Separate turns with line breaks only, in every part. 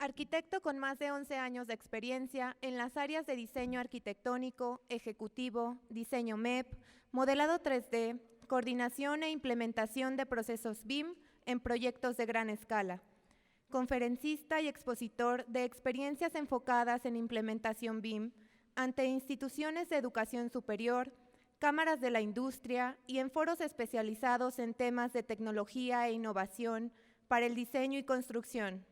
Arquitecto con más de 11 años de experiencia en las áreas de diseño arquitectónico, ejecutivo, diseño MEP, modelado 3D, coordinación e implementación de procesos BIM en proyectos de gran escala. Conferencista y expositor de experiencias enfocadas en implementación BIM ante instituciones de educación superior, cámaras de la industria y en foros especializados en temas de tecnología e innovación para el diseño y construcción.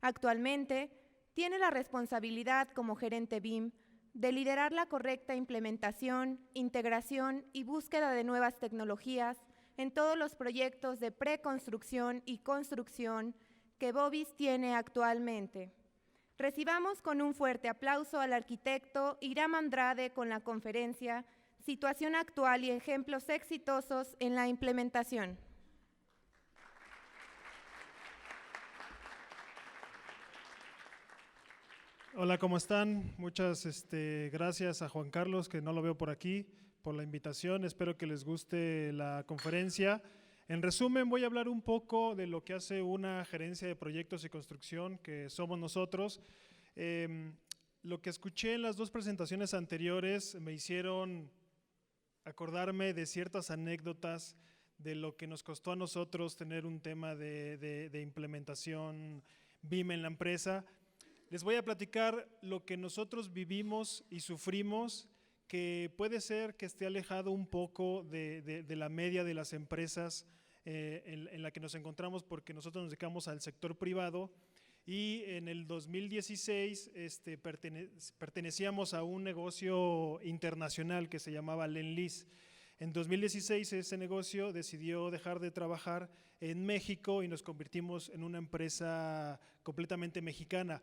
Actualmente, tiene la responsabilidad como gerente BIM de liderar la correcta implementación, integración y búsqueda de nuevas tecnologías en todos los proyectos de preconstrucción y construcción que Bobis tiene actualmente. Recibamos con un fuerte aplauso al arquitecto Hiram Andrade con la conferencia Situación actual y ejemplos exitosos en la implementación.
Hola, ¿cómo están? Muchas gracias a Juan Carlos, que no lo veo por aquí, por la invitación. Espero que les guste la conferencia. En resumen, voy a hablar un poco de lo que hace una gerencia de proyectos y construcción, que somos nosotros. Lo que escuché en las dos presentaciones anteriores me hicieron acordarme de ciertas anécdotas de lo que nos costó a nosotros tener un tema de implementación BIM en la empresa. Les voy a platicar lo que nosotros vivimos y sufrimos, que puede ser que esté alejado un poco de la media de las empresas en la que nos encontramos, porque nosotros nos dedicamos al sector privado y en el 2016 pertenecíamos a un negocio internacional que se llamaba Lendlease. En 2016 ese negocio decidió dejar de trabajar en México y nos convertimos en una empresa completamente mexicana.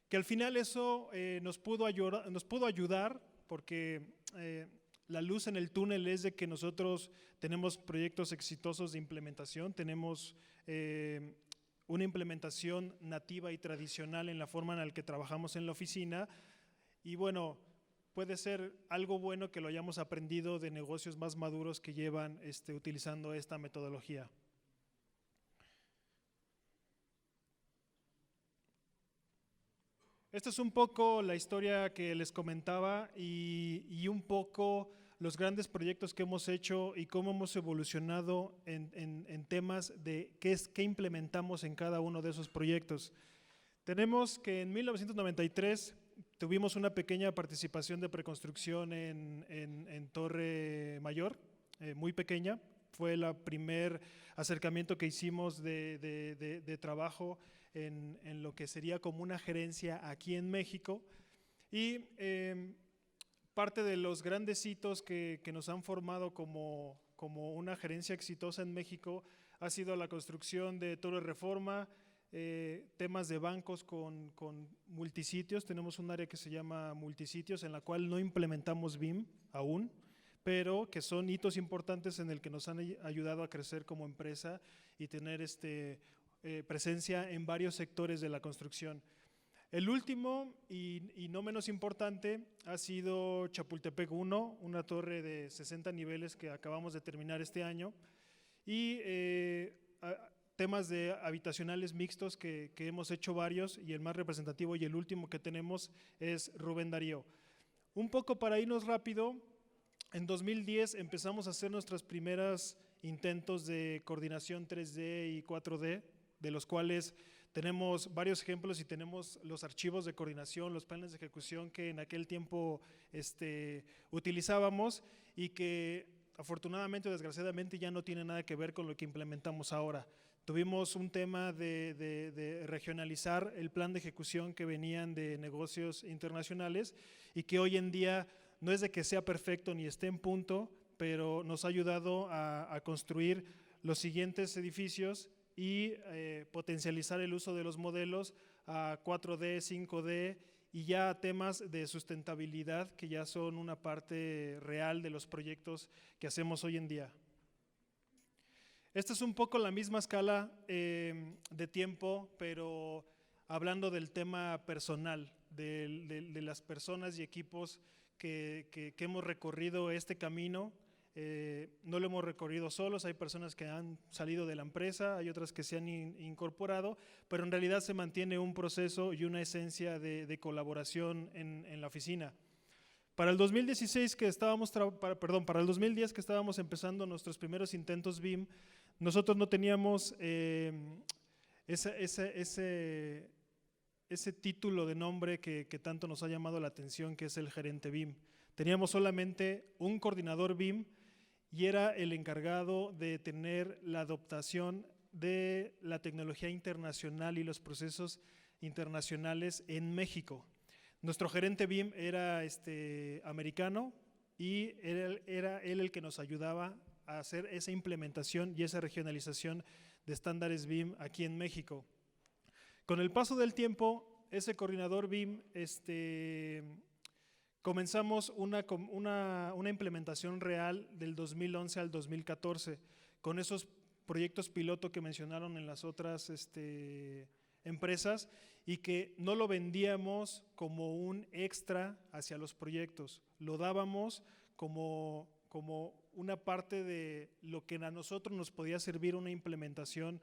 Que al final eso nos pudo ayudar porque la luz en el túnel es de que nosotros tenemos proyectos exitosos de implementación, tenemos una implementación nativa y tradicional en la forma en la que trabajamos en la oficina y bueno, puede ser algo bueno que lo hayamos aprendido de negocios más maduros que llevan utilizando esta metodología. Esta es un poco la historia que les comentaba y un poco los grandes proyectos que hemos hecho y cómo hemos evolucionado en temas de qué implementamos en cada uno de esos proyectos. Tenemos que en 1993 tuvimos una pequeña participación de preconstrucción en Torre Mayor, muy pequeña. Fue el primer acercamiento que hicimos de trabajo en lo que sería como una gerencia aquí en México y parte de los grandes hitos que nos han formado como una gerencia exitosa en México ha sido la construcción de Torre Reforma, temas de bancos con multisitios. Tenemos un área que se llama multisitios en la cual no implementamos BIM aún, pero que son hitos importantes en el que nos han ayudado a crecer como empresa y tener presencia en varios sectores de la construcción. El último y no menos importante ha sido Chapultepec 1, una torre de 60 niveles que acabamos de terminar este año y temas de habitacionales mixtos que hemos hecho varios y el más representativo y el último que tenemos es Rubén Darío. Un poco para irnos rápido, en 2010 empezamos a hacer nuestros primeros intentos de coordinación 3D y 4D, de los cuales tenemos varios ejemplos y tenemos los archivos de coordinación, los planes de ejecución que en aquel tiempo utilizábamos y que afortunadamente o desgraciadamente ya no tiene nada que ver con lo que implementamos ahora. Tuvimos un tema de regionalizar el plan de ejecución que venían de negocios internacionales y que hoy en día no es de que sea perfecto ni esté en punto, pero nos ha ayudado a construir los siguientes edificios y potencializar el uso de los modelos a 4D, 5D y ya temas de sustentabilidad que ya son una parte real de los proyectos que hacemos hoy en día. Esta es un poco la misma escala de tiempo, pero hablando del tema personal, de las personas y equipos que hemos recorrido este camino. no lo hemos recorrido solos, hay personas que han salido de la empresa, hay otras que se han incorporado, pero en realidad se mantiene un proceso y una esencia de colaboración en la oficina. Para el 2016 que estábamos, para el 2010 que estábamos empezando nuestros primeros intentos BIM, nosotros no teníamos ese título de nombre que tanto nos ha llamado la atención, que es el gerente BIM. Teníamos solamente un coordinador BIM y era el encargado de tener la adoptación de la tecnología internacional y los procesos internacionales en México. Nuestro gerente BIM era americano y era él el que nos ayudaba a hacer esa implementación y esa regionalización de estándares BIM aquí en México. Con el paso del tiempo, ese coordinador BIM, comenzamos una implementación real del 2011 al 2014 con esos proyectos piloto que mencionaron en las otras empresas y que no lo vendíamos como un extra hacia los proyectos, lo dábamos como una parte de lo que a nosotros nos podía servir una implementación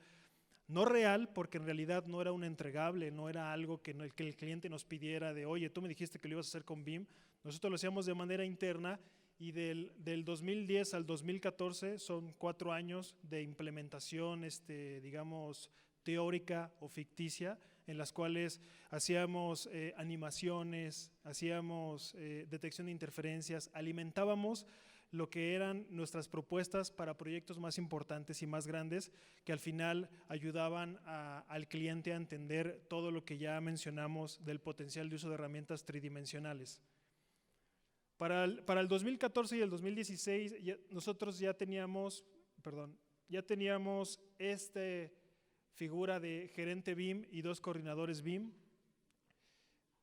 no real, porque en realidad no era un entregable, no era algo que el cliente nos pidiera de, oye, tú me dijiste que lo ibas a hacer con BIM. Nosotros lo hacíamos de manera interna y del 2010 al 2014 son 4 años de implementación, digamos, teórica o ficticia, en las cuales hacíamos animaciones, hacíamos detección de interferencias, alimentábamos lo que eran nuestras propuestas para proyectos más importantes y más grandes que al final ayudaban al cliente a entender todo lo que ya mencionamos del potencial de uso de herramientas tridimensionales. Para el 2014 y el 2016 nosotros ya teníamos figura de gerente BIM y 2 coordinadores BIM.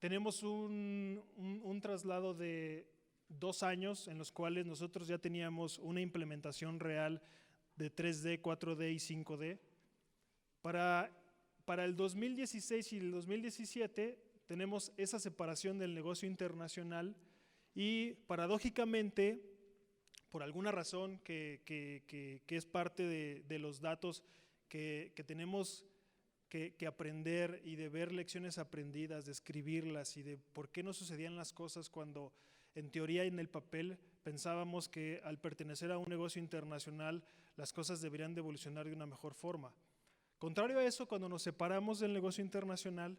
Tenemos un traslado de 2 años en los cuales nosotros ya teníamos una implementación real de 3D, 4D y 5D. Para el 2016 y el 2017 tenemos esa separación del negocio internacional y paradójicamente, por alguna razón que es parte de los datos que tenemos que aprender y de ver lecciones aprendidas, de escribirlas y de por qué no sucedían las cosas cuando en teoría y en el papel pensábamos que al pertenecer a un negocio internacional las cosas deberían de evolucionar de una mejor forma. Contrario a eso, cuando nos separamos del negocio internacional,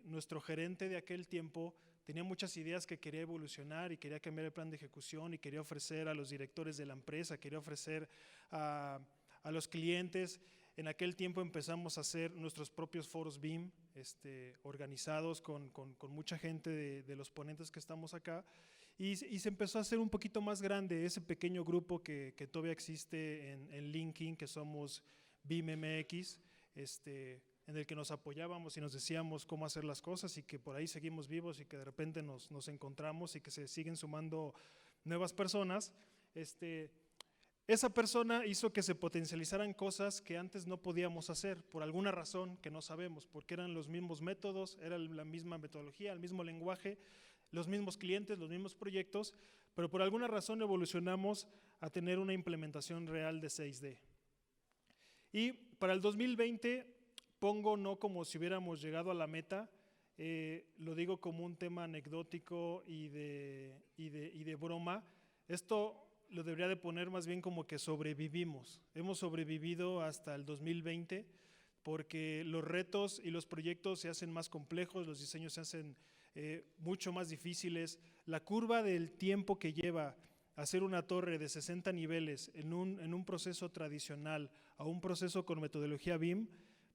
nuestro gerente de aquel tiempo tenía muchas ideas que quería evolucionar y quería cambiar el plan de ejecución y quería ofrecer a los directores de la empresa, quería ofrecer a los clientes. En aquel tiempo empezamos a hacer nuestros propios foros BIM, organizados con mucha gente de los ponentes que estamos acá, y se empezó a hacer un poquito más grande ese pequeño grupo que todavía existe en LinkedIn, que somos BIM MX, en el que nos apoyábamos y nos decíamos cómo hacer las cosas y que por ahí seguimos vivos y que de repente nos encontramos y que se siguen sumando nuevas personas. Esa persona hizo que se potencializaran cosas que antes no podíamos hacer por alguna razón que no sabemos, porque eran los mismos métodos, era la misma metodología, el mismo lenguaje, los mismos clientes, los mismos proyectos, pero por alguna razón evolucionamos a tener una implementación real de 6D. Y para el 2020 pongo no como si hubiéramos llegado a la meta, lo digo como un tema anecdótico y de broma. Esto lo debería de poner más bien como que sobrevivimos. Hemos sobrevivido hasta el 2020 porque los retos y los proyectos se hacen más complejos, los diseños se hacen mucho más difíciles. La curva del tiempo que lleva hacer una torre de 60 niveles en un proceso tradicional a un proceso con metodología BIM,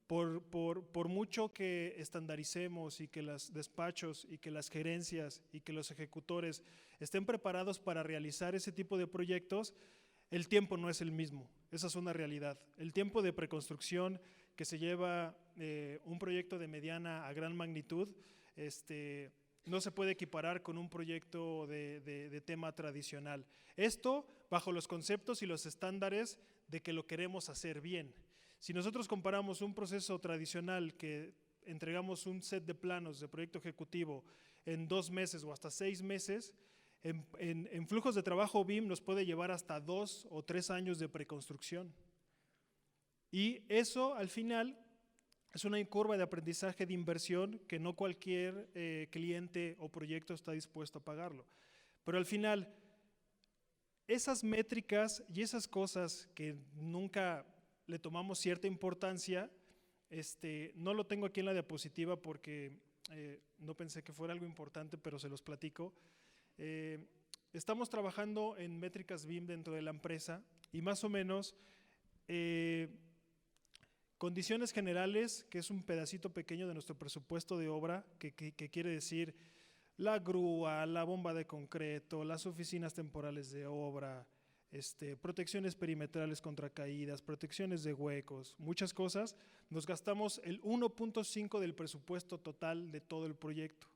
por mucho que estandaricemos y que los despachos y que las gerencias y que los ejecutores estén preparados para realizar ese tipo de proyectos, el tiempo no es el mismo, esa es una realidad. El tiempo de preconstrucción que se lleva un proyecto de mediana a gran magnitud, no se puede equiparar con un proyecto de tema tradicional. Esto bajo los conceptos y los estándares de que lo queremos hacer bien. Si nosotros comparamos un proceso tradicional que entregamos un set de planos de proyecto ejecutivo en 2 meses o hasta 6 meses, En flujos de trabajo BIM nos puede llevar hasta 2 o 3 años de preconstrucción. Y eso al final es una curva de aprendizaje de inversión que no cualquier cliente o proyecto está dispuesto a pagarlo. Pero al final, esas métricas y esas cosas que nunca le tomamos cierta importancia, no lo tengo aquí en la diapositiva porque no pensé que fuera algo importante, pero se los platico. Estamos trabajando en métricas BIM dentro de la empresa y más o menos condiciones generales, que es un pedacito pequeño de nuestro presupuesto de obra, que quiere decir la grúa, la bomba de concreto, las oficinas temporales de obra, protecciones perimetrales contra caídas, protecciones de huecos, muchas cosas. Nos gastamos el 1.5 del presupuesto total de todo el proyecto.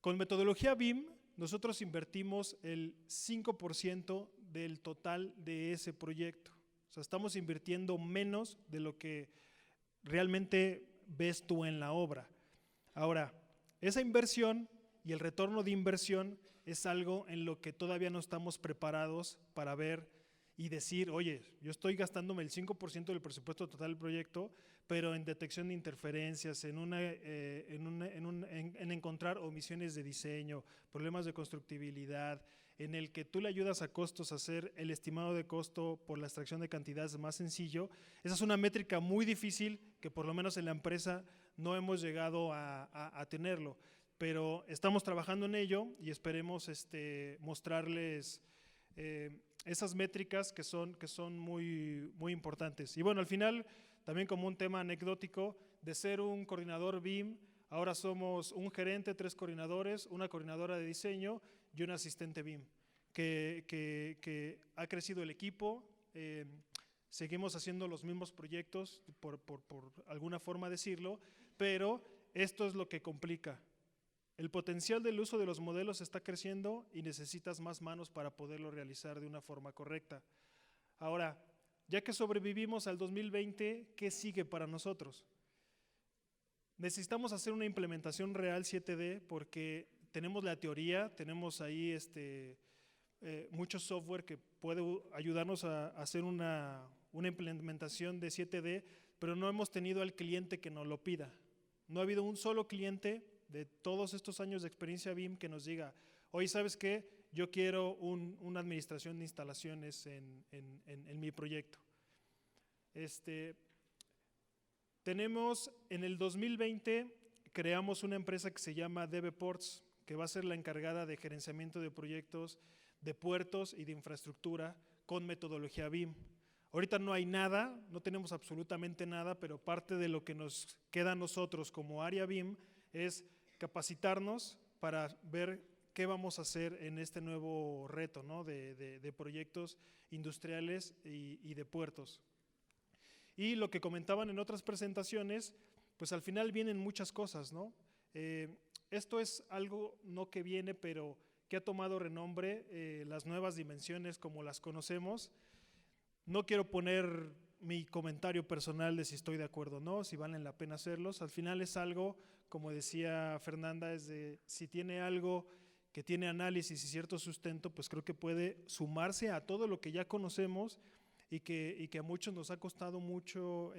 Con metodología BIM, nosotros invertimos el 5% del total de ese proyecto. O sea, estamos invirtiendo menos de lo que realmente ves tú en la obra. Ahora, esa inversión y el retorno de inversión es algo en lo que todavía no estamos preparados para ver y decir, oye, yo estoy gastándome el 5% del presupuesto total del proyecto, pero en detección de interferencias, en encontrar omisiones de diseño, problemas de constructibilidad, en el que tú le ayudas a costos a hacer el estimado de costo por la extracción de cantidades más sencillo. Esa es una métrica muy difícil que por lo menos en la empresa no hemos llegado a tenerlo, pero estamos trabajando en ello y esperemos mostrarles esas métricas que son muy, muy importantes. Y bueno, al final, también como un tema anecdótico, de ser un coordinador BIM, ahora somos un gerente, 3 coordinadores, una coordinadora de diseño y un asistente BIM, que ha crecido el equipo, seguimos haciendo los mismos proyectos, por alguna forma decirlo, pero esto es lo que complica. El potencial del uso de los modelos está creciendo y necesitas más manos para poderlo realizar de una forma correcta. Ahora, ya que sobrevivimos al 2020, ¿qué sigue para nosotros? Necesitamos hacer una implementación real 7D porque tenemos la teoría, tenemos ahí mucho software que puede ayudarnos a hacer una implementación de 7D, pero no hemos tenido al cliente que nos lo pida. No ha habido un solo cliente de todos estos años de experiencia BIM que nos diga, oye, ¿sabes qué? Yo quiero una administración de instalaciones en mi proyecto. Tenemos, en el 2020, creamos una empresa que se llama DBPorts, que va a ser la encargada de gerenciamiento de proyectos de puertos y de infraestructura con metodología BIM. Ahorita no hay nada, no tenemos absolutamente nada, pero parte de lo que nos queda a nosotros como área BIM es capacitarnos para ver qué vamos a hacer en este nuevo reto, ¿no? de proyectos industriales y de puertos. Y lo que comentaban en otras presentaciones, pues al final vienen muchas cosas, ¿no? Esto es algo no que viene, pero que ha tomado renombre, las nuevas dimensiones como las conocemos. No quiero poner mi comentario personal de si estoy de acuerdo o no, si valen la pena hacerlos. Al final es algo, como decía Fernanda, es de si tiene algo que tiene análisis y cierto sustento, pues creo que puede sumarse a todo lo que ya conocemos y que a muchos nos ha costado mucho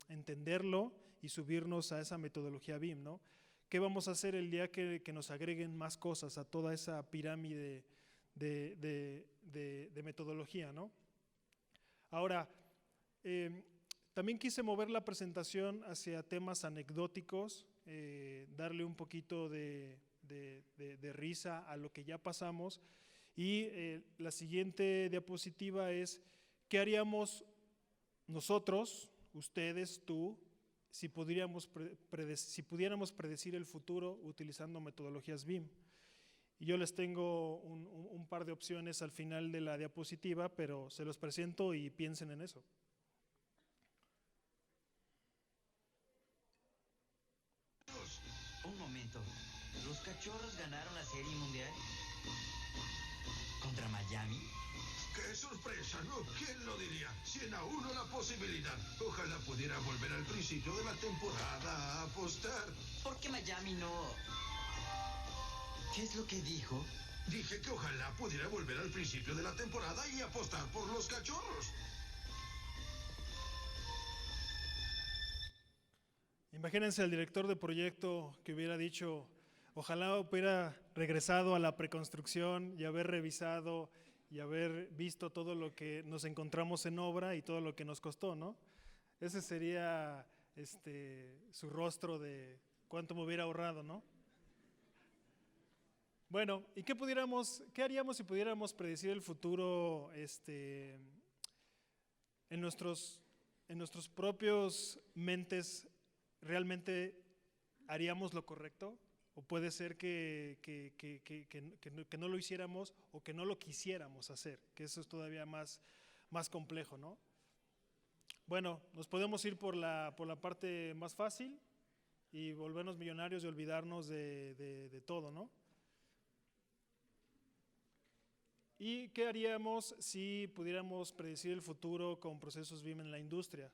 entenderlo y subirnos a esa metodología BIM, ¿no? ¿Qué vamos a hacer el día que nos agreguen más cosas a toda esa pirámide de metodología, ¿no? Ahora, también quise mover la presentación hacia temas anecdóticos, darle un poquito de risa a lo que ya pasamos y la siguiente diapositiva es ¿qué haríamos nosotros, ustedes, tú, si pudiéramos predecir el futuro utilizando metodologías BIM? Y yo les tengo un par de opciones al final de la diapositiva, pero se los presento y piensen en eso.
Un momento, ¿los Cachorros ganaron la Serie Mundial? ¿Contra Miami?
¡Qué sorpresa! ¿No? ¿Quién lo diría? 100-1 la posibilidad. Ojalá pudiera volver al principio de la temporada a apostar.
¿Por qué Miami no? ¿Qué es lo que dijo?
Dije que ojalá pudiera volver al principio de la temporada y apostar por los Cachorros.
Imagínense al director de proyecto que hubiera dicho, ojalá hubiera regresado a la preconstrucción y haber revisado y haber visto todo lo que nos encontramos en obra y todo lo que nos costó, ¿no? Ese sería su rostro de cuánto me hubiera ahorrado, ¿no? Bueno, ¿y qué haríamos si pudiéramos predecir el futuro en nuestros propios mentes? ¿Realmente haríamos lo correcto? ¿O puede ser que no lo hiciéramos o que no lo quisiéramos hacer? Que eso es todavía más complejo, ¿no? Bueno, nos podemos ir por la parte más fácil y volvernos millonarios y olvidarnos de todo, ¿no? ¿Y qué haríamos si pudiéramos predecir el futuro con procesos BIM en la industria?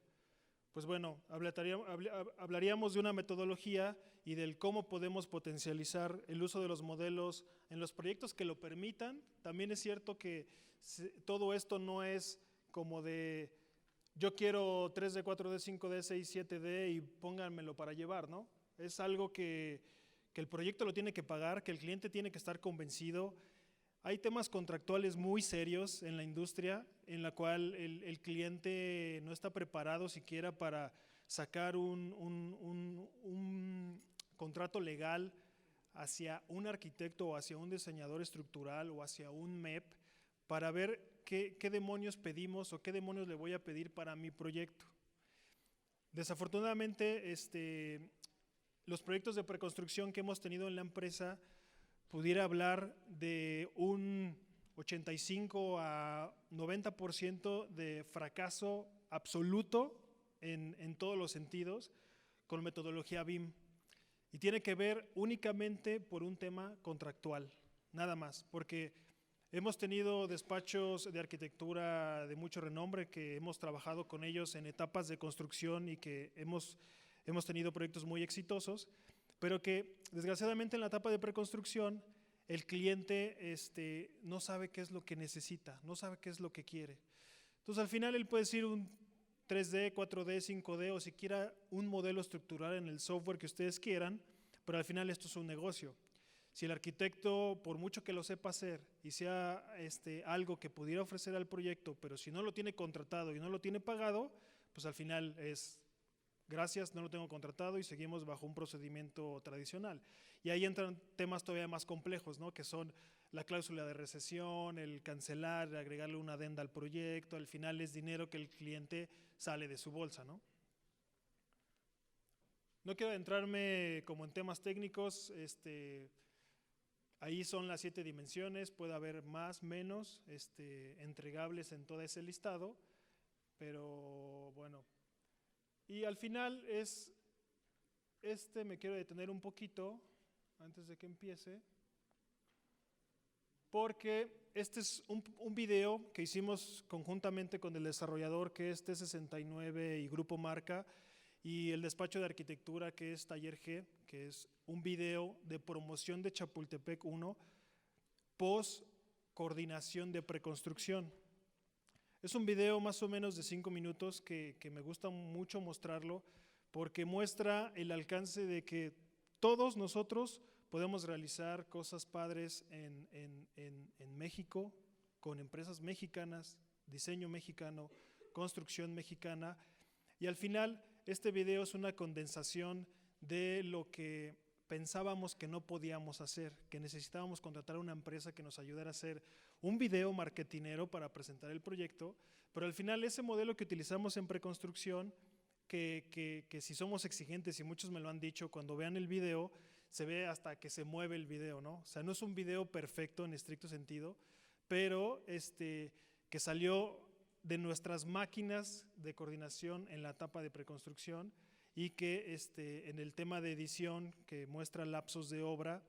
Pues bueno, hablaríamos de una metodología y del cómo podemos potencializar el uso de los modelos en los proyectos que lo permitan. También es cierto que todo esto no es como de yo quiero 3D, 4D, 5D, 6, 7D y pónganmelo para llevar, ¿no? Es algo que el proyecto lo tiene que pagar, que el cliente tiene que estar convencido. Hay temas contractuales muy serios en la industria en la cual el cliente no está preparado siquiera para sacar un contrato legal hacia un arquitecto o hacia un diseñador estructural o hacia un MEP para ver qué demonios pedimos o qué demonios le voy a pedir para mi proyecto. Desafortunadamente, los proyectos de preconstrucción que hemos tenido en la empresa pudiera hablar de un 85 a 90% de fracaso absoluto en todos los sentidos con metodología BIM. Y tiene que ver únicamente por un tema contractual, nada más, porque hemos tenido despachos de arquitectura de mucho renombre que hemos trabajado con ellos en etapas de construcción y que hemos tenido proyectos muy exitosos, pero que desgraciadamente en la etapa de preconstrucción el cliente no sabe qué es lo que necesita, no sabe qué es lo que quiere. Entonces al final él puede decir un 3D, 4D, 5D o siquiera un modelo estructural en el software que ustedes quieran, pero al final esto es un negocio. Si el arquitecto, por mucho que lo sepa hacer y sea algo que pudiera ofrecer al proyecto, pero si no lo tiene contratado y no lo tiene pagado, pues al final es gracias, no lo tengo contratado y seguimos bajo un procedimiento tradicional. Y ahí entran temas todavía más complejos, ¿no? Que son la cláusula de rescisión, el cancelar, agregarle una adenda al proyecto, al final es dinero que el cliente sale de su bolsa, ¿no? No quiero adentrarme como en temas técnicos, ahí son las 7 dimensiones, puede haber más, menos, entregables en todo ese listado, pero bueno. Y al final me quiero detener un poquito antes de que empiece, porque este es un video que hicimos conjuntamente con el desarrollador que es T69 y Grupo Marca y el despacho de arquitectura que es Taller G, que es un video de promoción de Chapultepec 1 post coordinación de preconstrucción. Es un video más o menos de 5 minutos que me gusta mucho mostrarlo porque muestra el alcance de que todos nosotros podemos realizar cosas padres en México, con empresas mexicanas, diseño mexicano, construcción mexicana. Y al final este video es una condensación de lo que pensábamos que no podíamos hacer, que necesitábamos contratar a una empresa que nos ayudara a hacer un video marketinero para presentar el proyecto, pero al final ese modelo que utilizamos en preconstrucción, que si somos exigentes, y muchos me lo han dicho, cuando vean el video, se ve hasta que se mueve el video, ¿no? O sea, no es un video perfecto en estricto sentido, pero que salió de nuestras máquinas de coordinación en la etapa de preconstrucción y que en el tema de edición que muestra lapsos de obra,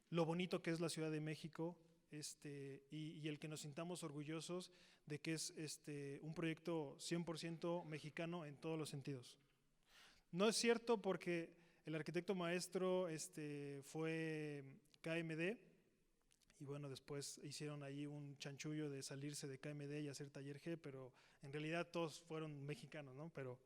lo bonito que es la Ciudad de México y el que nos sintamos orgullosos de que es un proyecto 100% mexicano en todos los sentidos. No es cierto porque el arquitecto maestro fue KMD Y bueno, después hicieron ahí un chanchullo de salirse de KMD y hacer Taller G, pero en realidad todos fueron mexicanos, ¿no? Pero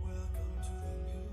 Welcome to the new.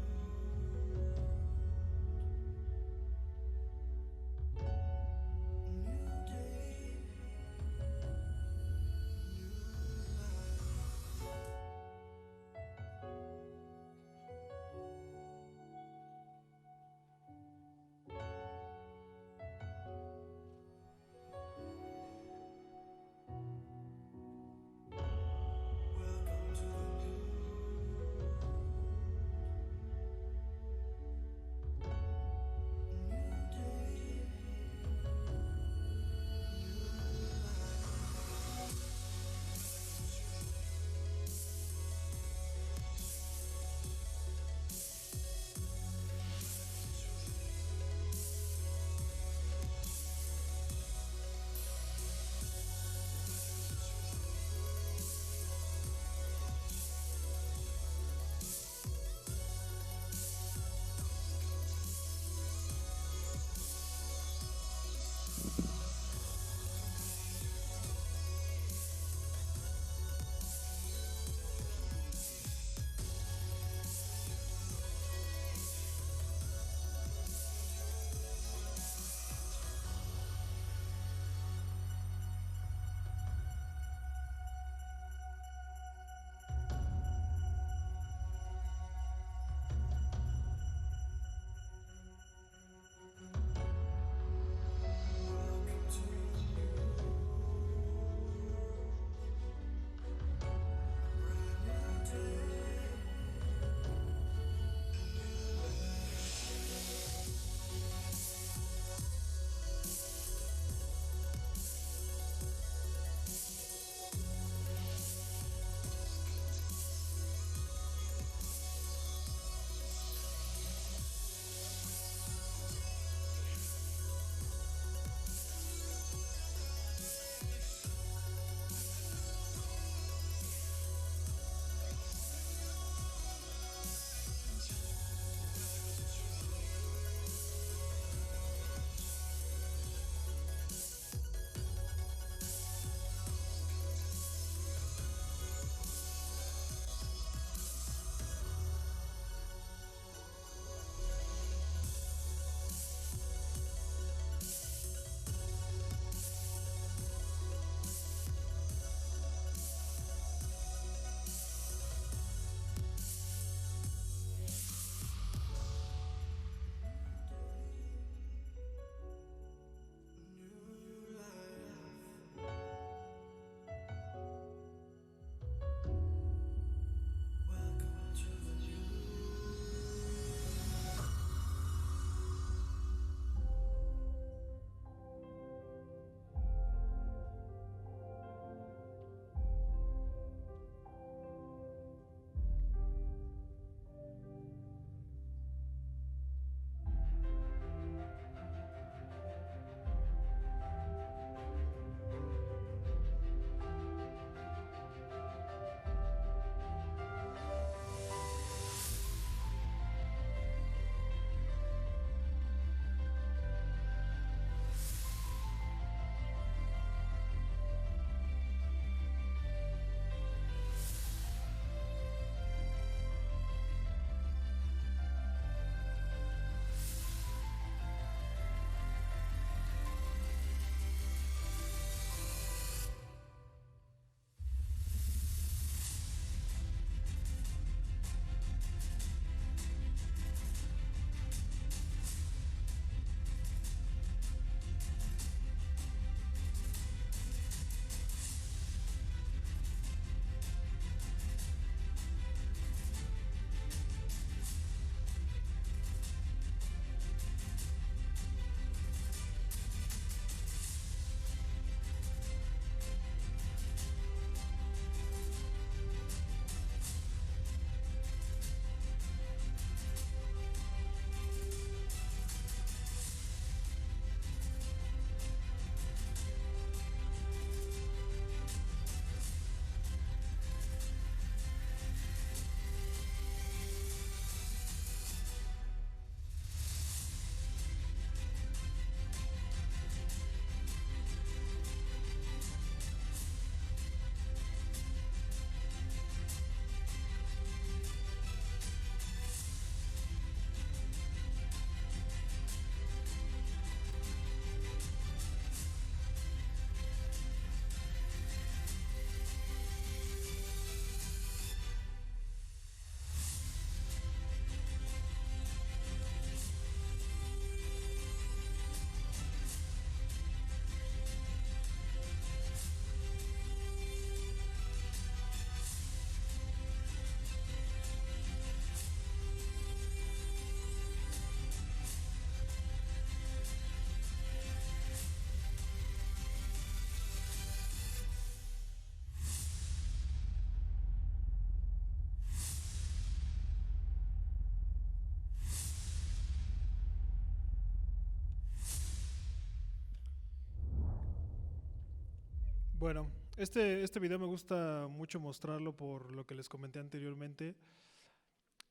Bueno, este video me gusta mucho mostrarlo por lo que les comenté anteriormente.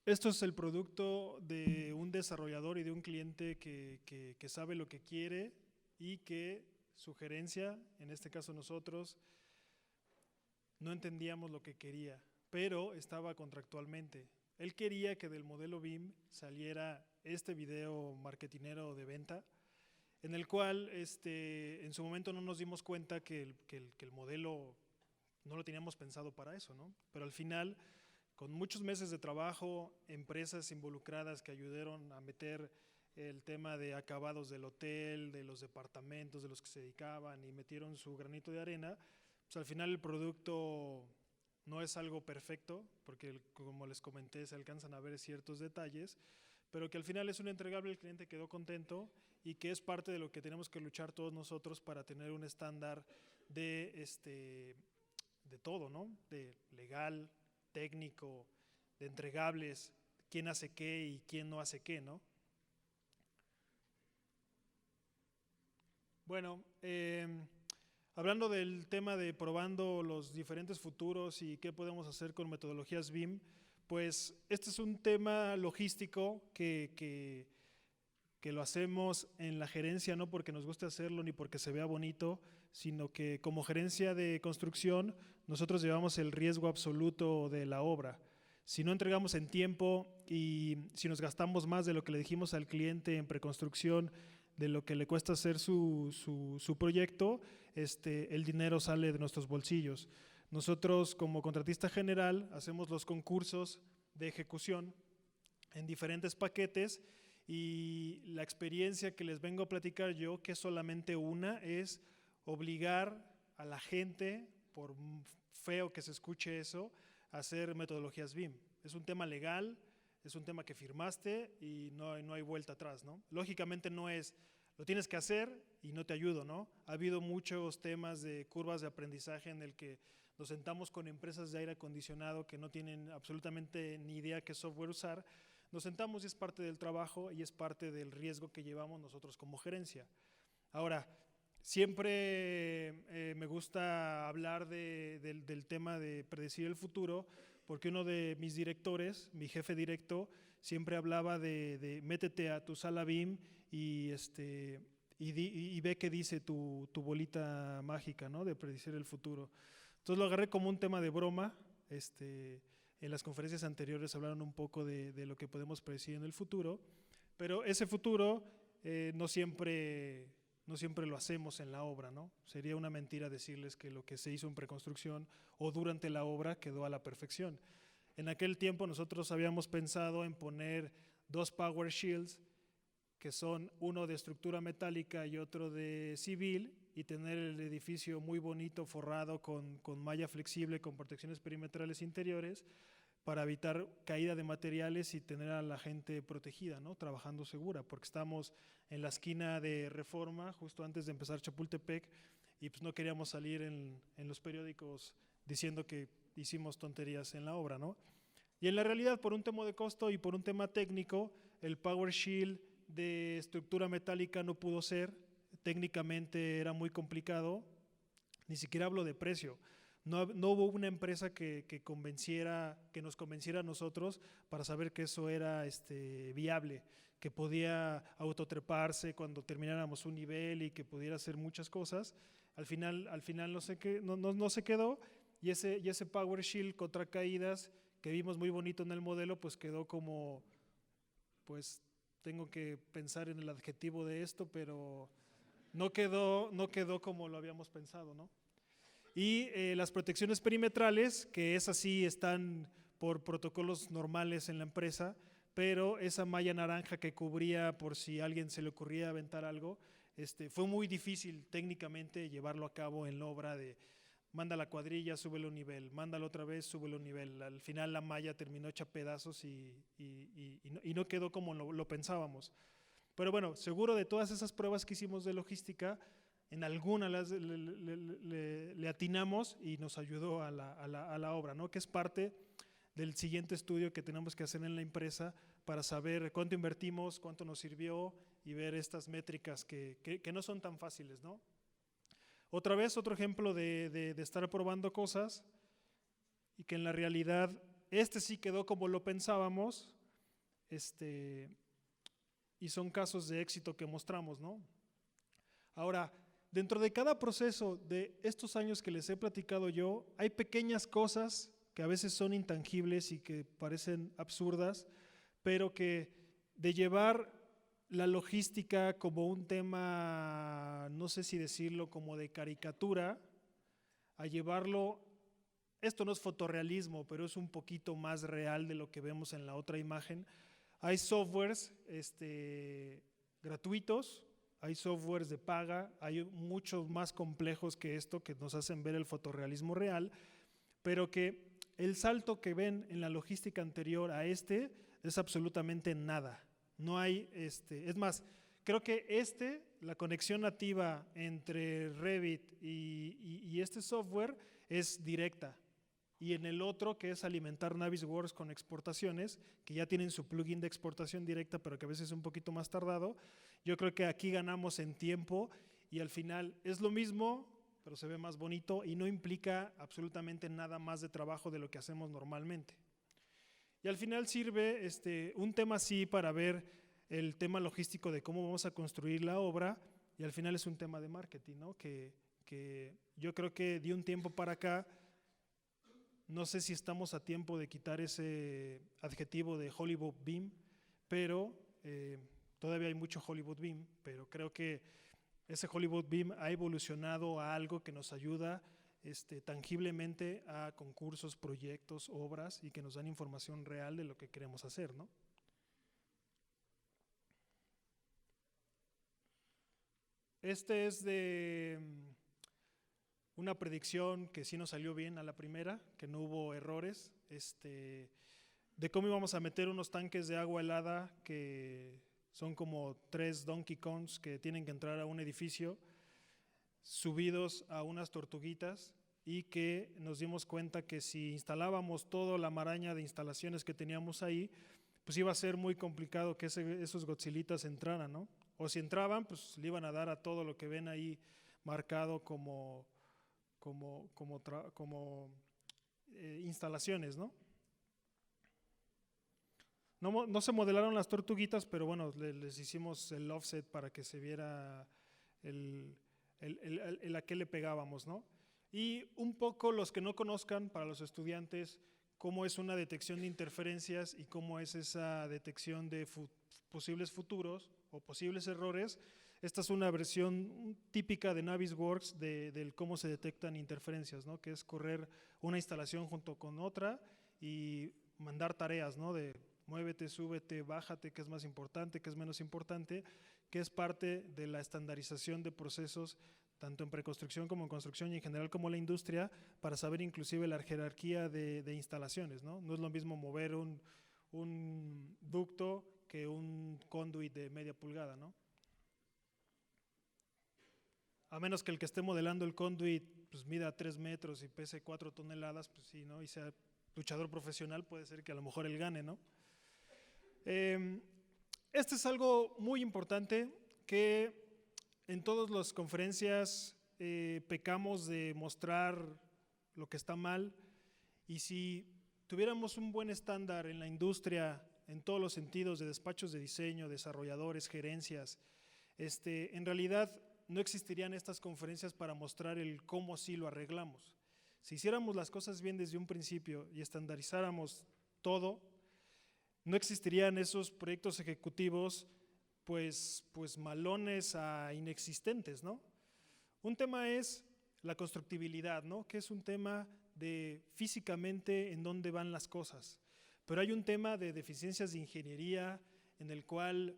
Esto es el producto de un desarrollador y de un cliente que sabe lo que quiere y que su gerencia, en este caso nosotros, no entendíamos lo que quería, pero estaba contractualmente. Él quería que del modelo BIM saliera este video marketinero de venta, en el cual en su momento no nos dimos cuenta que el modelo no lo teníamos pensado para eso, ¿no? Pero al final, con muchos meses de trabajo, empresas involucradas que ayudaron a meter el tema de acabados del hotel, de los departamentos, de los que se dedicaban y metieron su granito de arena, pues al final el producto no es algo perfecto, porque como les comenté se alcanzan a ver ciertos detalles, pero que al final es un entregable, el cliente quedó contento y que es parte de lo que tenemos que luchar todos nosotros para tener un estándar de todo, ¿no? De legal, técnico, de entregables, quién hace qué y quién no hace qué, ¿no? Bueno, hablando del tema de probando los diferentes futuros y qué podemos hacer con metodologías BIM, pues este es un tema logístico que lo hacemos en la gerencia, no porque nos guste hacerlo ni porque se vea bonito, sino que como gerencia de construcción nosotros llevamos el riesgo absoluto de la obra. Si no entregamos en tiempo y si nos gastamos más de lo que le dijimos al cliente en preconstrucción, de lo que le cuesta hacer su proyecto, el dinero sale de nuestros bolsillos. Nosotros como contratista general hacemos los concursos de ejecución en diferentes paquetes y la experiencia que les vengo a platicar yo, que es solamente una, es obligar a la gente, por feo que se escuche eso, a hacer metodologías BIM. Es un tema legal, es un tema que firmaste y no hay vuelta atrás, ¿no? Lógicamente no es, lo tienes que hacer y no te ayudo, ¿no? Ha habido muchos temas de curvas de aprendizaje en el que nos sentamos con empresas de aire acondicionado que no tienen absolutamente ni idea qué software usar, nos sentamos y es parte del trabajo y es parte del riesgo que llevamos nosotros como gerencia. Ahora, siempre me gusta hablar del tema de predecir el futuro, porque uno de mis directores, mi jefe directo, siempre hablaba de métete a tu sala BIM y ve qué dice tu bolita mágica, ¿no? De predecir el futuro. Entonces lo agarré como un tema de broma. En las conferencias anteriores hablaron un poco de lo que podemos predecir en el futuro, pero ese futuro no siempre lo hacemos en la obra, ¿no? Sería una mentira decirles que lo que se hizo en preconstrucción o durante la obra quedó a la perfección. En aquel tiempo nosotros habíamos pensado en poner 2 Power Shields, que son uno de estructura metálica y otro de civil, y tener el edificio muy bonito, forrado con malla flexible, con protecciones perimetrales interiores, para evitar caída de materiales y tener a la gente protegida, ¿no? Trabajando segura, porque estamos en la esquina de Reforma, justo antes de empezar Chapultepec, y pues no queríamos salir en los periódicos diciendo que hicimos tonterías en la obra, ¿no? Y en la realidad, por un tema de costo y por un tema técnico, el Power Shield de estructura metálica no pudo ser, técnicamente era muy complicado, ni siquiera hablo de precio. No hubo una empresa que nos convenciera a nosotros para saber que eso era viable, que podía autotreparse cuando termináramos un nivel y que pudiera hacer muchas cosas. Al final no se quedó, y ese Power Shield contra caídas que vimos muy bonito en el modelo, pues quedó como, pues tengo que pensar en el adjetivo de esto, pero no quedó como lo habíamos pensado, ¿no? Y las protecciones perimetrales, que esas sí están por protocolos normales en la empresa, pero esa malla naranja que cubría por si a alguien se le ocurría aventar algo, fue muy difícil técnicamente llevarlo a cabo en la obra de manda la cuadrilla, súbelo un nivel, mándalo otra vez, súbelo un nivel. Al final la malla terminó hecha pedazos y no quedó como lo pensábamos. Pero bueno, seguro de todas esas pruebas que hicimos de logística, en alguna le atinamos y nos ayudó a la obra, ¿no? Que es parte del siguiente estudio que tenemos que hacer en la empresa para saber cuánto invertimos, cuánto nos sirvió y ver estas métricas que no son tan fáciles, ¿no? Otra vez, otro ejemplo de estar probando cosas y que en la realidad sí quedó como lo pensábamos, y son casos de éxito que mostramos, ¿no? Ahora, dentro de cada proceso de estos años que les he platicado yo, hay pequeñas cosas que a veces son intangibles y que parecen absurdas, pero que de llevar la logística como un tema, no sé si decirlo, como de caricatura, a llevarlo, esto no es fotorrealismo, pero es un poquito más real de lo que vemos en la otra imagen. Hay softwares gratuitos, hay softwares de paga, hay muchos más complejos que esto que nos hacen ver el fotorrealismo real, pero que el salto que ven en la logística anterior a es absolutamente nada. No hay, es más, creo que la conexión nativa entre Revit y este software es directa. Y en el otro, que es alimentar Navisworks con exportaciones, que ya tienen su plugin de exportación directa, pero que a veces es un poquito más tardado, yo creo que aquí ganamos en tiempo y al final es lo mismo, pero se ve más bonito y no implica absolutamente nada más de trabajo de lo que hacemos normalmente. Y al final sirve un tema así para ver el tema logístico de cómo vamos a construir la obra, y al final es un tema de marketing, ¿no? Que yo creo que de un tiempo para acá, no sé si estamos a tiempo de quitar ese adjetivo de Hollywood Beam, pero todavía hay mucho Hollywood Beam, pero creo que ese Hollywood Beam ha evolucionado a algo que nos ayuda tangiblemente a concursos, proyectos, obras, y que nos dan información real de lo que queremos hacer, ¿no? Este es de una predicción que sí nos salió bien a la primera, que no hubo errores, de cómo íbamos a meter unos tanques de agua helada que son como 3 Donkey Kongs que tienen que entrar a un edificio, subidos a unas tortuguitas, y que nos dimos cuenta que si instalábamos toda la maraña de instalaciones que teníamos ahí, pues iba a ser muy complicado que esos Godzillitas entraran, ¿no? O si entraban, pues le iban a dar a todo lo que ven ahí marcado como instalaciones, ¿no? No se modelaron las tortuguitas, pero bueno, les hicimos el offset para que se viera el a qué le pegábamos, ¿no? Y un poco los que no conozcan, para los estudiantes, cómo es una detección de interferencias y cómo es esa detección de posibles futuros o posibles errores. Esta es una versión típica de Navisworks del cómo se detectan interferencias, ¿no? Que es correr una instalación junto con otra y mandar tareas, ¿no? De muévete, súbete, bájate, qué es más importante, qué es menos importante, que es parte de la estandarización de procesos tanto en preconstrucción como en construcción y en general como la industria, para saber inclusive la jerarquía de instalaciones, ¿no? No es lo mismo mover un ducto que un conduit de media pulgada, ¿no? A menos que el que esté modelando el conduit pues mida 3 metros y pese 4 toneladas, pues sí, ¿no? Y sea luchador profesional, puede ser que a lo mejor él gane, ¿no? Este es algo muy importante que en todas las conferencias pecamos de mostrar lo que está mal, y si tuviéramos un buen estándar en la industria en todos los sentidos, de despachos de diseño, desarrolladores, gerencias, en realidad no existirían estas conferencias para mostrar el cómo sí lo arreglamos. Si hiciéramos las cosas bien desde un principio y estandarizáramos todo, no existirían esos proyectos ejecutivos pues malones a inexistentes, ¿no? Un tema es la constructibilidad, ¿no? Que es un tema de físicamente en dónde van las cosas, pero hay un tema de deficiencias de ingeniería en el cual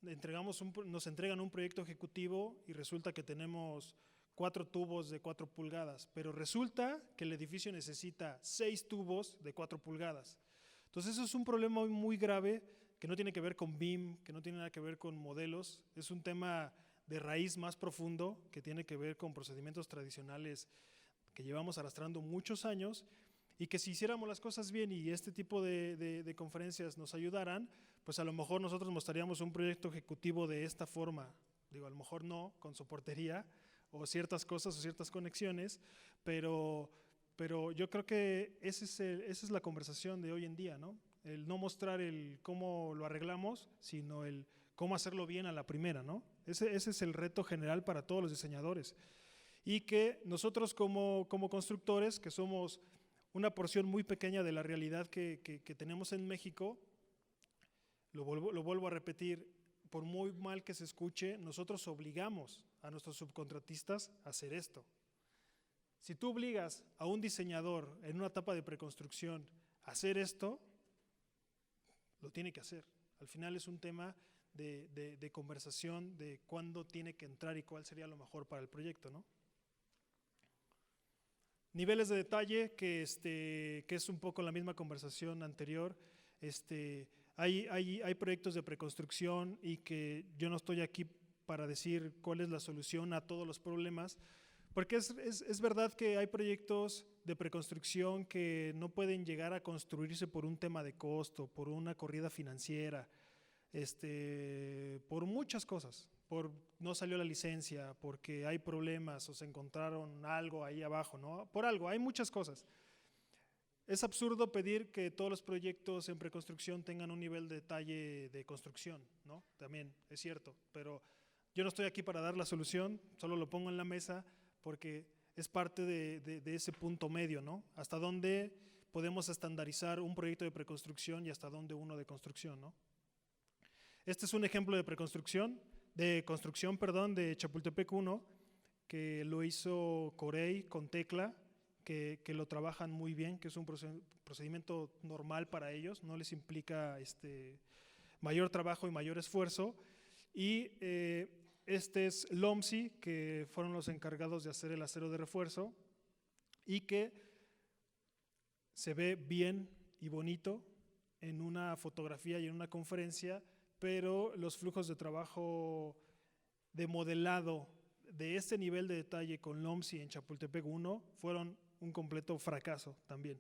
nos entregan un proyecto ejecutivo y resulta que tenemos 4 tubos de 4 pulgadas, pero resulta que el edificio necesita 6 tubos de 4 pulgadas. Entonces eso es un problema muy grave que no tiene que ver con BIM, que no tiene nada que ver con modelos, es un tema de raíz más profundo que tiene que ver con procedimientos tradicionales que llevamos arrastrando muchos años, y que si hiciéramos las cosas bien y este tipo de conferencias nos ayudaran, pues a lo mejor nosotros mostraríamos un proyecto ejecutivo de esta forma, digo, a lo mejor no con soportería o ciertas cosas o ciertas conexiones, pero yo creo que esa es la conversación de hoy en día, ¿no? El no mostrar el cómo lo arreglamos, sino el cómo hacerlo bien a la primera, ¿no? Ese es el reto general para todos los diseñadores. Y que nosotros como constructores, que somos una porción muy pequeña de la realidad que tenemos en México, lo vuelvo a repetir, por muy mal que se escuche, nosotros obligamos a nuestros subcontratistas a hacer esto. Si tú obligas a un diseñador en una etapa de preconstrucción a hacer esto, lo tiene que hacer. Al final es un tema de conversación de cuándo tiene que entrar y cuál sería lo mejor para el proyecto, ¿no? Niveles de detalle, que es un poco la misma conversación anterior. Hay proyectos de preconstrucción y que yo no estoy aquí para decir cuál es la solución a todos los problemas, porque es verdad que hay proyectos de preconstrucción que no pueden llegar a construirse por un tema de costo, por una corrida financiera, por muchas cosas, por no salió la licencia, porque hay problemas o se encontraron algo ahí abajo, ¿no? Por algo, hay muchas cosas. Es absurdo pedir que todos los proyectos en preconstrucción tengan un nivel de detalle de construcción, ¿no? También es cierto, pero yo no estoy aquí para dar la solución, solo lo pongo en la mesa porque es parte de ese punto medio, ¿no? Hasta dónde podemos estandarizar un proyecto de preconstrucción y hasta dónde uno de construcción, ¿no? Este es un ejemplo de construcción, de Chapultepec 1, que lo hizo Corey con Tecla, que lo trabajan muy bien, que es un procedimiento normal para ellos, no les implica mayor trabajo y mayor esfuerzo. Y este es LOMSI, que fueron los encargados de hacer el acero de refuerzo y que se ve bien y bonito en una fotografía y en una conferencia, pero los flujos de trabajo de modelado de este nivel de detalle con LOMSI en Chapultepec 1 fueron un completo fracaso también.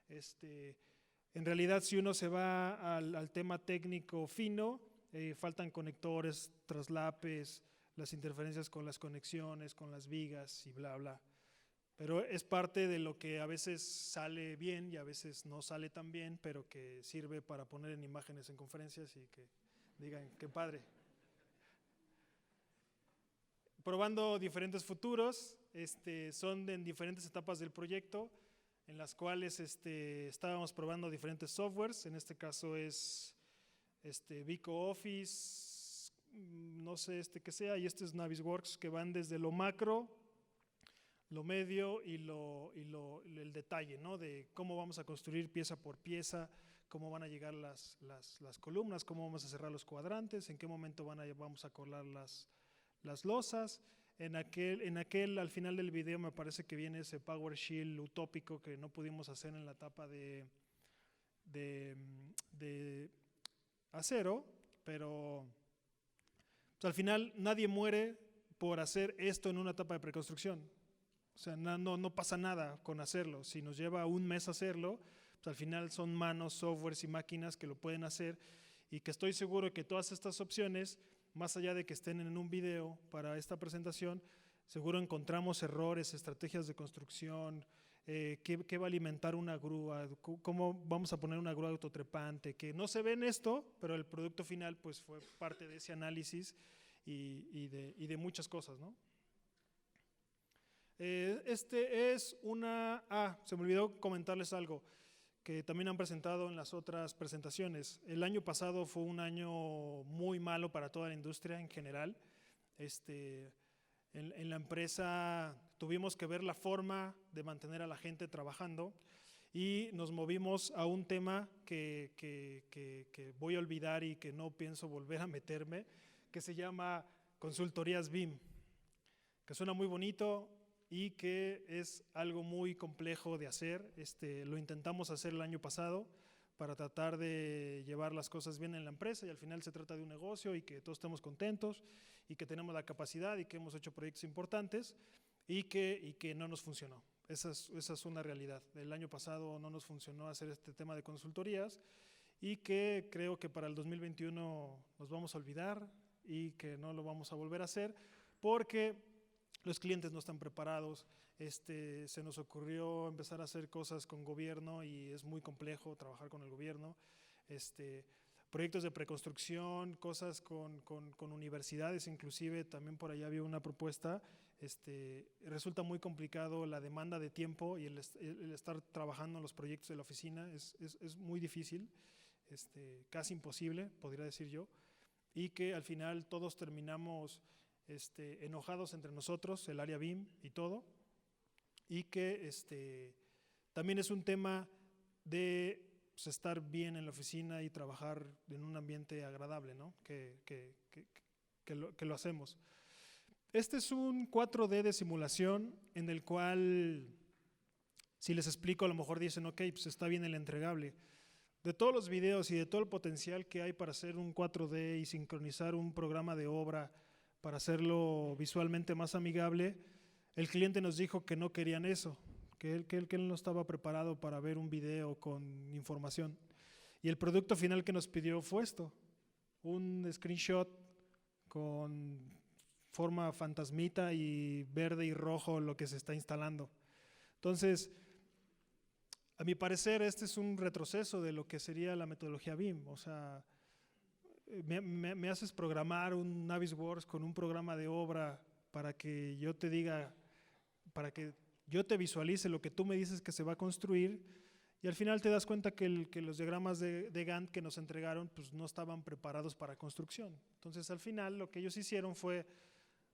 En realidad, si uno se va al tema técnico fino, faltan conectores, traslapes, las interferencias con las conexiones, con las vigas y bla, bla. Pero es parte de lo que a veces sale bien y a veces no sale tan bien, pero que sirve para poner en imágenes en conferencias y que digan, qué padre. Probando diferentes futuros, son en diferentes etapas del proyecto, en las cuales estábamos probando diferentes softwares. En este caso es Vico Office, no sé qué sea, y este es Navisworks, que van desde lo macro, lo medio y el detalle, ¿no? De cómo vamos a construir pieza por pieza, cómo van a llegar las columnas, cómo vamos a cerrar los cuadrantes, en qué momento vamos a colar las losas. En aquel, al final del video me parece que viene ese Power Shield utópico que no pudimos hacer en la etapa de acero, pero pues, al final nadie muere por hacer esto en una etapa de preconstrucción. O sea, no pasa nada con hacerlo. Si nos lleva un mes hacerlo, pues al final son manos, softwares y máquinas que lo pueden hacer, y que estoy seguro que todas estas opciones, más allá de que estén en un video para esta presentación, seguro encontramos errores, estrategias de construcción, qué va a alimentar una grúa, cómo vamos a poner una grúa autotrepante, que no se ve en esto, pero el producto final pues fue parte de ese análisis y de muchas cosas, ¿no? Se me olvidó comentarles algo que también han presentado en las otras presentaciones. El año pasado fue un año muy malo para toda la industria en general. En la empresa tuvimos que ver la forma de mantener a la gente trabajando y nos movimos a un tema que voy a olvidar y que no pienso volver a meterme, que se llama consultorías BIM, que suena muy bonito y que es algo muy complejo de hacer. Lo intentamos hacer el año pasado para tratar de llevar las cosas bien en la empresa, y al final se trata de un negocio y que todos estemos contentos y que tenemos la capacidad y que hemos hecho proyectos importantes y que no nos funcionó. Esa es una realidad. El año pasado no nos funcionó hacer este tema de consultorías y que creo que para el 2021 nos vamos a olvidar y que no lo vamos a volver a hacer, porque los clientes no están preparados, se nos ocurrió empezar a hacer cosas con gobierno y es muy complejo trabajar con el gobierno, proyectos de preconstrucción, cosas con universidades, inclusive también por allá había una propuesta, resulta muy complicado la demanda de tiempo y el estar trabajando en los proyectos de la oficina es muy difícil, casi imposible, podría decir yo, y que al final todos terminamos enojados entre nosotros, el área BIM y todo, y que también es un tema de pues, estar bien en la oficina y trabajar en un ambiente agradable, ¿no? que lo hacemos. Este es un 4D de simulación en el cual, si les explico, a lo mejor dicen, ok, pues está bien el entregable. De todos los videos y de todo el potencial que hay para hacer un 4D y sincronizar un programa de obra para hacerlo visualmente más amigable, el cliente nos dijo que no querían eso, que él no estaba preparado para ver un video con información. Y el producto final que nos pidió fue esto, un screenshot con forma fantasmita y verde y rojo lo que se está instalando. Entonces, a mi parecer, este es un retroceso de lo que sería la metodología BIM. O sea, me haces programar un Navisworks con un programa de obra para que yo te diga, para que yo te visualice lo que tú me dices que se va a construir, y al final te das cuenta que los diagramas de Gantt que nos entregaron pues no estaban preparados para construcción. Entonces, al final, lo que ellos hicieron fue,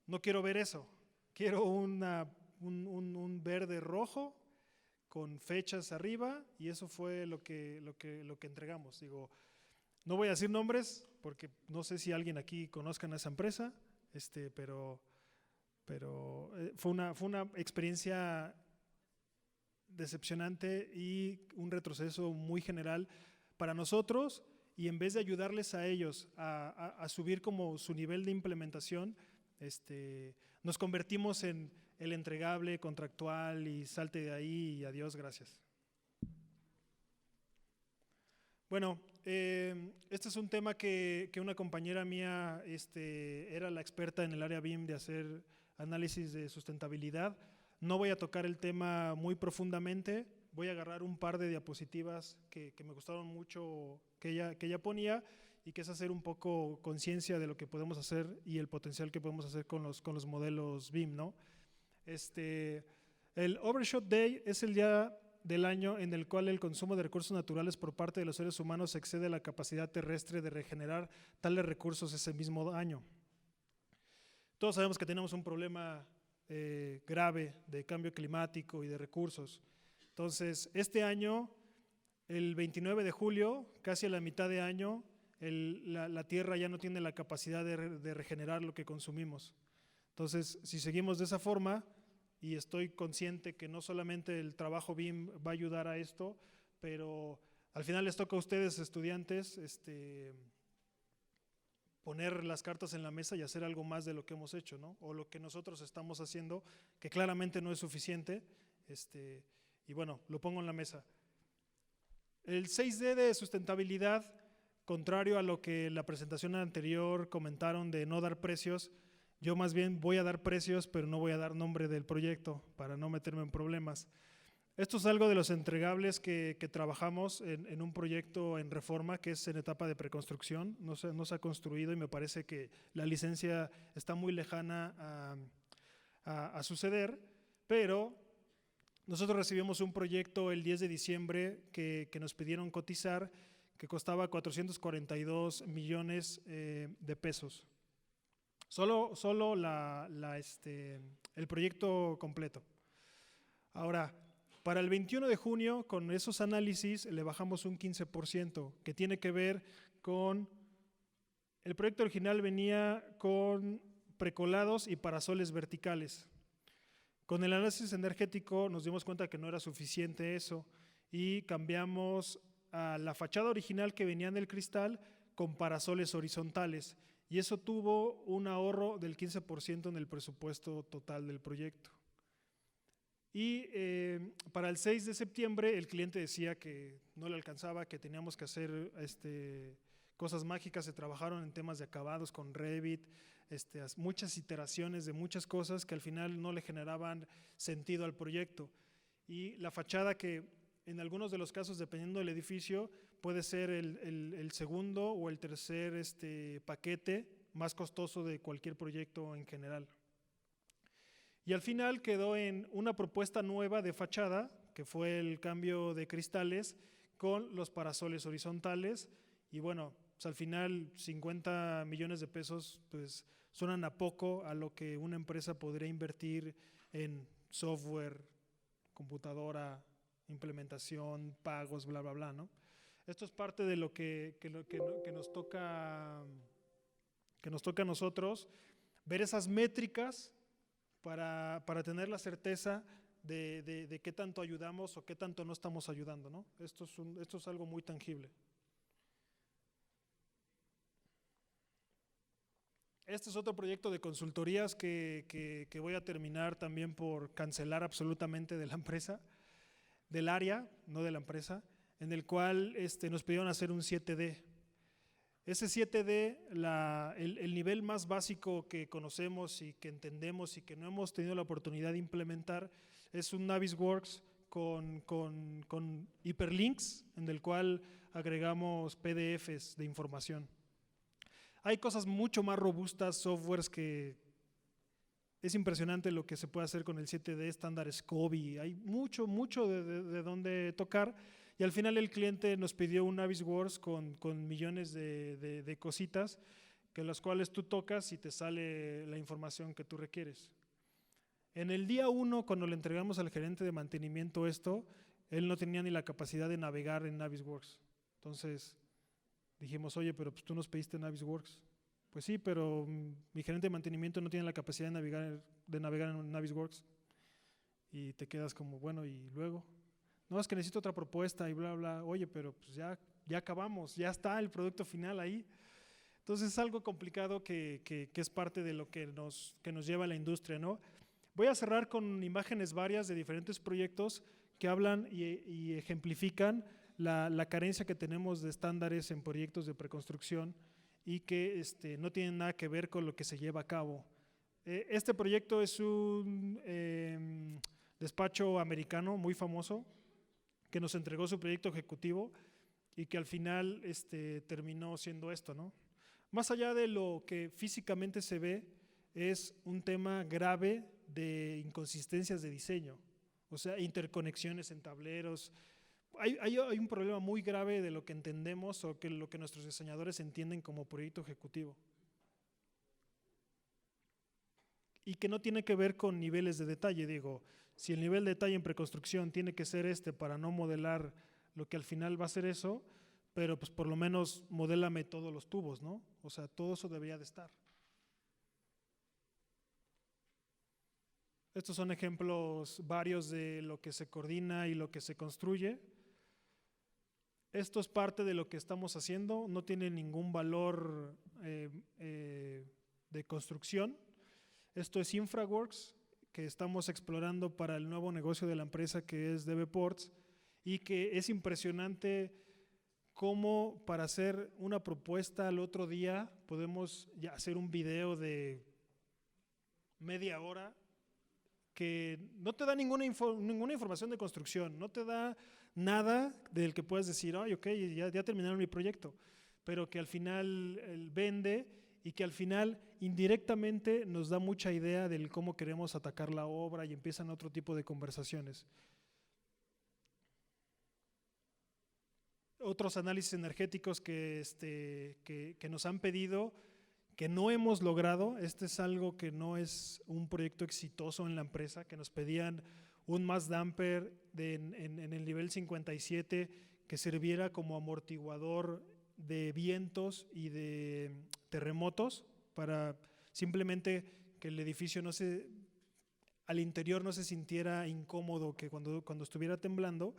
no quiero ver eso, quiero un verde rojo con fechas arriba, y eso fue lo que entregamos. Digo, no voy a decir nombres porque no sé si alguien aquí conozcan a esa empresa, pero fue una experiencia decepcionante y un retroceso muy general para nosotros, y en vez de ayudarles a ellos a subir como su nivel de implementación, nos convertimos en el entregable contractual y salte de ahí y adiós, gracias. Bueno, este es un tema que una compañera mía era la experta en el área BIM de hacer análisis de sustentabilidad. No voy a tocar el tema muy profundamente, voy a agarrar un par de diapositivas que me gustaron mucho que ella ponía, y que es hacer un poco conciencia de lo que podemos hacer y el potencial que podemos hacer con los modelos BIM, ¿no? El Overshot Day es el día del año en el cual el consumo de recursos naturales por parte de los seres humanos excede la capacidad terrestre de regenerar tales recursos ese mismo año. Todos sabemos que tenemos un problema grave de cambio climático y de recursos. Entonces, este año, el 29 de julio, casi a la mitad de año, la Tierra ya no tiene la capacidad de regenerar lo que consumimos. Entonces, si seguimos de esa forma, y estoy consciente que no solamente el trabajo BIM va a ayudar a esto, pero al final les toca a ustedes, estudiantes, poner las cartas en la mesa y hacer algo más de lo que hemos hecho, ¿no? O lo que nosotros estamos haciendo, que claramente no es suficiente, y bueno, lo pongo en la mesa. El 6D de sustentabilidad, contrario a lo que la presentación anterior comentaron de no dar precios, yo más bien voy a dar precios, pero no voy a dar nombre del proyecto para no meterme en problemas. Esto es algo de los entregables que trabajamos en un proyecto en Reforma, que es en etapa de preconstrucción. No se ha construido y me parece que la licencia está muy lejana a suceder, pero nosotros recibimos un proyecto el 10 de diciembre que nos pidieron cotizar, que costaba 442 millones de pesos. Solo el proyecto completo. Ahora, para el 21 de junio, con esos análisis, le bajamos un 15%, que tiene que ver con… El proyecto original venía con precolados y parasoles verticales. Con el análisis energético nos dimos cuenta que no era suficiente eso, y cambiamos a la fachada original que venía en el cristal con parasoles horizontales, y eso tuvo un ahorro del 15% en el presupuesto total del proyecto. Y para el 6 de septiembre el cliente decía que no le alcanzaba, que teníamos que hacer cosas mágicas. Se trabajaron en temas de acabados con Revit, muchas iteraciones de muchas cosas que al final no le generaban sentido al proyecto. Y la fachada, que en algunos de los casos, dependiendo del edificio, puede ser el segundo o el tercer paquete más costoso de cualquier proyecto en general. Y al final quedó en una propuesta nueva de fachada, que fue el cambio de cristales con los parasoles horizontales. Y bueno, pues al final 50 millones de pesos pues suenan a poco a lo que una empresa podría invertir en software, computadora, implementación, pagos, bla, bla, bla, ¿no? Esto es parte de lo que nos toca a nosotros, ver esas métricas para tener la certeza de qué tanto ayudamos o qué tanto no estamos ayudando, ¿no? Esto es algo muy tangible. Este es otro proyecto de consultorías que voy a terminar también por cancelar absolutamente de la empresa, del área, no de la empresa, en el cual nos pidieron hacer un 7D. Ese 7D, el nivel más básico que conocemos y que entendemos y que no hemos tenido la oportunidad de implementar, es un Navisworks con hiperlinks, en el cual agregamos PDFs de información. Hay cosas mucho más robustas, softwares que es impresionante lo que se puede hacer con el 7D, estándar SCOBY, hay mucho de dónde tocar. Y al final el cliente nos pidió un Navisworks con millones de cositas, que las cuales tú tocas y te sale la información que tú requieres. En el día 1, cuando le entregamos al gerente de mantenimiento esto, él no tenía ni la capacidad de navegar en Navisworks. Entonces dijimos, oye, pero pues tú nos pediste Navisworks. Pues sí, pero mi gerente de mantenimiento no tiene la capacidad de navegar en Navisworks. Y te quedas como, bueno, ¿y luego? No, es que necesito otra propuesta y bla, bla. Oye, pero pues ya acabamos, ya está el producto final ahí. Entonces es algo complicado que es parte de lo que nos lleva a la industria, ¿no? Voy a cerrar con imágenes varias de diferentes proyectos que hablan y ejemplifican la carencia que tenemos de estándares en proyectos de preconstrucción y que no tienen nada que ver con lo que se lleva a cabo. Este proyecto es un despacho americano muy famoso que nos entregó su proyecto ejecutivo y que al final terminó siendo esto, ¿no? Más allá de lo que físicamente se ve, es un tema grave de inconsistencias de diseño, o sea, interconexiones en tableros. Hay un problema muy grave de lo que entendemos o lo que nuestros diseñadores entienden como proyecto ejecutivo. Y que no tiene que ver con niveles de detalle. Digo, si el nivel de detalle en preconstrucción tiene que ser para no modelar lo que al final va a ser eso, pero pues por lo menos modélame todos los tubos, ¿no? O sea, todo eso debería de estar. Estos son ejemplos varios de lo que se coordina y lo que se construye. Esto es parte de lo que estamos haciendo, no tiene ningún valor de construcción. Esto es InfraWorks, que estamos explorando para el nuevo negocio de la empresa, que es DB Ports, y que es impresionante cómo para hacer una propuesta al otro día podemos ya hacer un video de media hora que no te da ninguna información de construcción, no te da nada del que puedas decir, ay, ok, ya terminaron mi proyecto, pero que al final vende y que al final indirectamente nos da mucha idea del cómo queremos atacar la obra y empiezan otro tipo de conversaciones. Otros análisis energéticos que nos han pedido, que no hemos logrado. Este es algo que no es un proyecto exitoso en la empresa, que nos pedían un mass damper en el nivel 57 que sirviera como amortiguador de vientos y de terremotos, para simplemente que el edificio al interior no se sintiera incómodo que cuando estuviera temblando.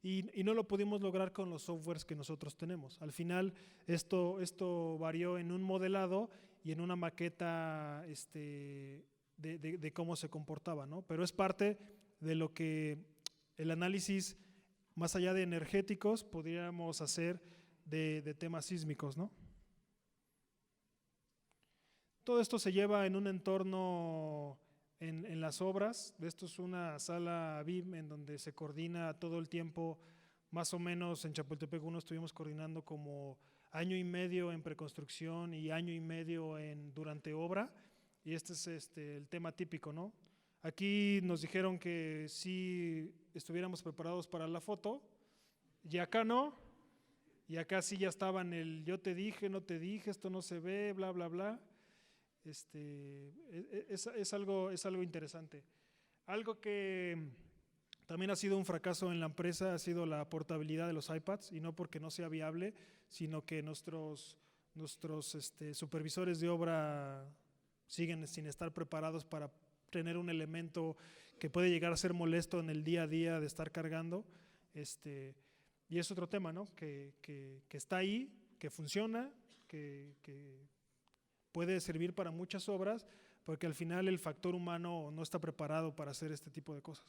Y no lo pudimos lograr con los softwares que nosotros tenemos. Al final esto varió en un modelado y en una maqueta de cómo se comportaba, ¿no? Pero es parte de lo que el análisis, más allá de energéticos, podríamos hacer de temas sísmicos, ¿no? Todo esto se lleva en un entorno en las obras. Esto es una sala BIM en donde se coordina todo el tiempo, más o menos en Chapultepec 1 estuvimos coordinando como año y medio en preconstrucción y año y medio durante obra, y este es el tema típico, ¿no? Aquí nos dijeron que sí estuviéramos preparados para la foto, y acá no, y acá sí ya estaban yo te dije, no te dije, esto no se ve, bla, bla, bla. Es algo interesante. Algo que también ha sido un fracaso en la empresa ha sido la portabilidad de los iPads, y no porque no sea viable, sino que nuestros supervisores de obra siguen sin estar preparados para tener un elemento que puede llegar a ser molesto en el día a día de estar cargando. Y es otro tema, ¿no? Que está ahí, que funciona, que puede servir para muchas obras, porque al final el factor humano no está preparado para hacer este tipo de cosas.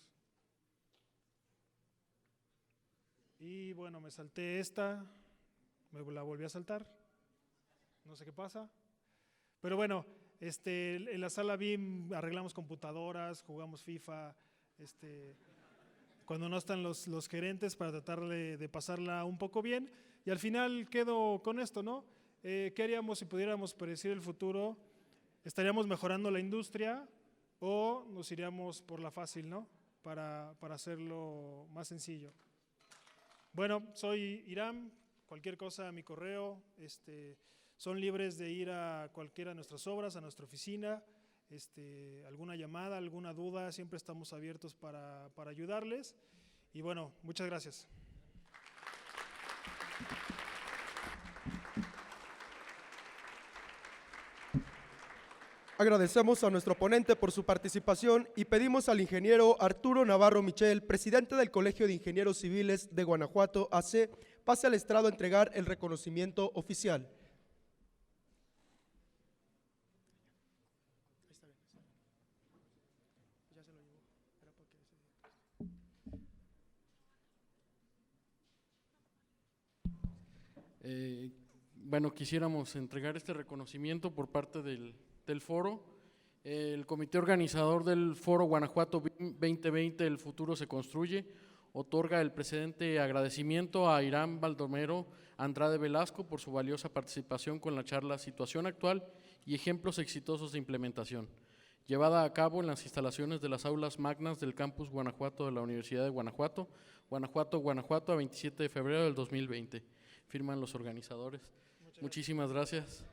Y bueno, me salté esta, me la volví a saltar, no sé qué pasa, pero bueno, en la sala BIM arreglamos computadoras, jugamos FIFA, cuando no están los gerentes, para tratar de pasarla un poco bien, y al final quedo con esto, ¿no? ¿Qué haríamos si pudiéramos predecir el futuro? ¿Estaríamos mejorando la industria o nos iríamos por la fácil, ¿no? Para hacerlo más sencillo. Bueno, soy Iram, cualquier cosa a mi correo, son libres de ir a cualquiera de nuestras obras, a nuestra oficina, alguna llamada, alguna duda, siempre estamos abiertos para ayudarles, y bueno, muchas gracias.
Agradecemos a nuestro ponente por su participación y pedimos al ingeniero Arturo Navarro Michel, presidente del Colegio de Ingenieros Civiles de Guanajuato, AC, pase al estrado a entregar el reconocimiento oficial.
Bueno, quisiéramos entregar este reconocimiento por parte del foro. El comité organizador del foro Guanajuato 2020, el futuro se construye, otorga el presente agradecimiento a Iram Baldomero Andrade Velasco por su valiosa participación con la charla Situación Actual y Ejemplos Exitosos de Implementación, llevada a cabo en las instalaciones de las aulas magnas del campus Guanajuato de la Universidad de Guanajuato, Guanajuato, a 27 de febrero del 2020. Firman los organizadores. Muchísimas gracias.